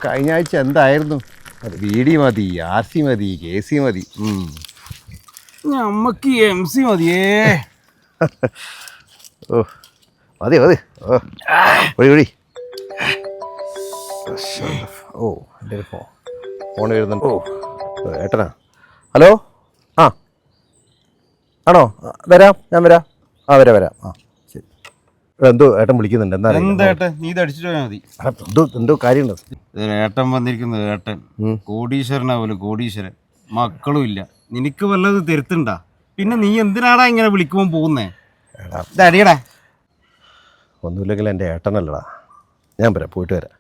കഴിഞ്ഞ ആഴ്ച എന്തായിരുന്നു? BD മതി, RC മതി, KC മതി. നമ്മക്ക് MC മതിയേ. ഓ മതി മതി. ഒഴി ഒഴി. ഓ എൻ്റെ ഒരു ഫോൺ വരുന്നുണ്ട്. ഏട്ടനാ? ഹലോ. ആ ആണോ? വരാം, ഞാൻ വരാം. വരാം. ശരി. എന്തോ ഏട്ടൻ വിളിക്കുന്നുണ്ട്. എന്താ നീ ഇത് അടിച്ചിട്ട് പോയാൽ മതി. എന്തോ കാര്യമുണ്ട്. ഏട്ടൻ വന്നിരിക്കുന്നത്. ഏട്ടൻ കോടീശ്വരനാവൂല, കോടീശ്വരൻ. മക്കളും ഇല്ല. നിനക്ക് വല്ലത് തരുത്തുണ്ടാ? പിന്നെ നീ എന്തിനാടാ ഇങ്ങനെ വിളിക്കുമ്പോൾ പോകുന്നേ? അടിയടാ. ഒന്നുമില്ലെങ്കിൽ എൻ്റെ ഏട്ടനല്ലടാ. ഞാൻ വരാം, പോയിട്ട് വരാം.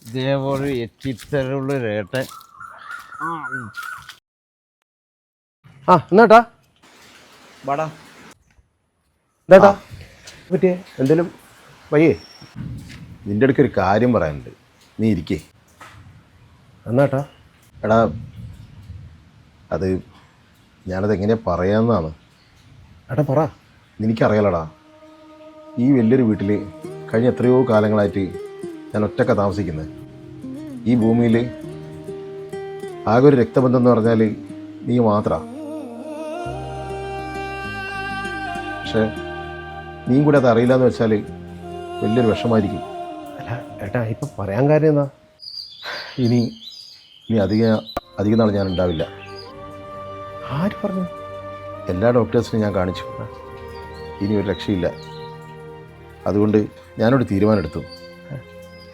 ഇതേപോലെ എത്തിത്തരുള്ളൊരു ഏട്ടൻ. എന്നാട്ടാ വാടാ. എന്താട്ടാ പറ്റിയേ? എന്തേലും വയ്യേ? നിൻ്റെ അടുക്കൊരു കാര്യം പറയാനുണ്ട്, നീ ഇരിക്കേ. എന്നാട്ടാ? എടാ, അത് ഞാനത് എങ്ങനെ പറയാമെന്നാണ്. ഏട്ടാ പറ. എനിക്കറിയാലടാ, ഈ വലിയൊരു വീട്ടിൽ കഴിഞ്ഞ എത്രയോ കാലങ്ങളായിട്ട് ഞാൻ ഒറ്റയ്ക്ക് താമസിക്കുന്നത്. ഈ ഭൂമിയിൽ ആകെ ഒരു രക്തബന്ധം എന്ന് പറഞ്ഞാൽ നീ മാത്രമാണ്. പക്ഷേ നീയും കൂടെ അത് അറിയില്ല എന്ന് വെച്ചാൽ വലിയൊരു വിഷമായിരിക്കും. അല്ല ഏട്ടാ, ഇപ്പം പറയാൻ കാര്യം എന്താ? ഇനി അധികം നാൾ ഞാൻ ഉണ്ടാവില്ല. ആര് പറഞ്ഞു? എല്ലാ ഡോക്ടേഴ്സിനും ഞാൻ കാണിച്ചു. ഇനി ഒരു രക്ഷയില്ല. അതുകൊണ്ട് ഞാനൊരു തീരുമാനമെടുത്തു.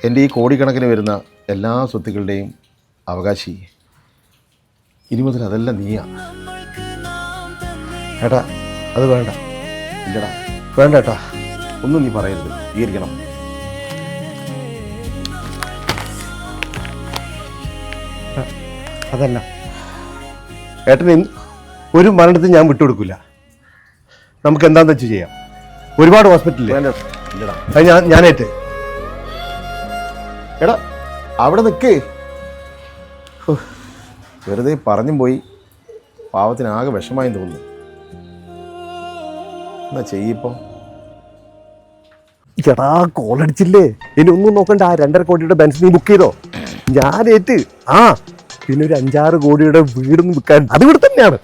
എൻ്റെ ഈ കോടിക്കണക്കിന് വരുന്ന എല്ലാ സ്വത്തുക്കളുടെയും അവകാശി ഇനി മുതൽ അതെല്ലാം നീയാ. ഏട്ടാ അത് വേണ്ട. ഇല്ലടാ, വേണ്ട ഏട്ടാ. ഒന്നും നീ പറയരുത്, സ്വീകരിക്കണം. അതല്ല ഏട്ടന് ഒരു മരണത്തിന് ഞാൻ വിട്ടുകൊടുക്കില്ല. നമുക്ക് എന്താണെന്ന് വെച്ച് ചെയ്യാം. ഒരുപാട് ഹോസ്പിറ്റലിൽ ഇല്ലടാ, അത് ഞാനേറ്റ്. എടാ അവിടെ നിൽക്ക്. വെറുതെ പറഞ്ഞും പോയി. പാവത്തിനാകെ വിഷമായി തോന്നുന്നു. എന്നാ ചെയ്യിപ്പം. ചേട്ടാ കോളടിച്ചില്ലേ? ഇനി ഒന്നും നോക്കണ്ട. ആ 2.5 കോടിയുടെ ബെൻസ് നീ ബുക്ക് ചെയ്തോ? ഞാനേറ്റ്. പിന്നെ ഒരു 5-6 കോടിയുടെ വീടൊന്നും വിൽക്കാൻ അത് ഇവിടെ തന്നെയാണ്.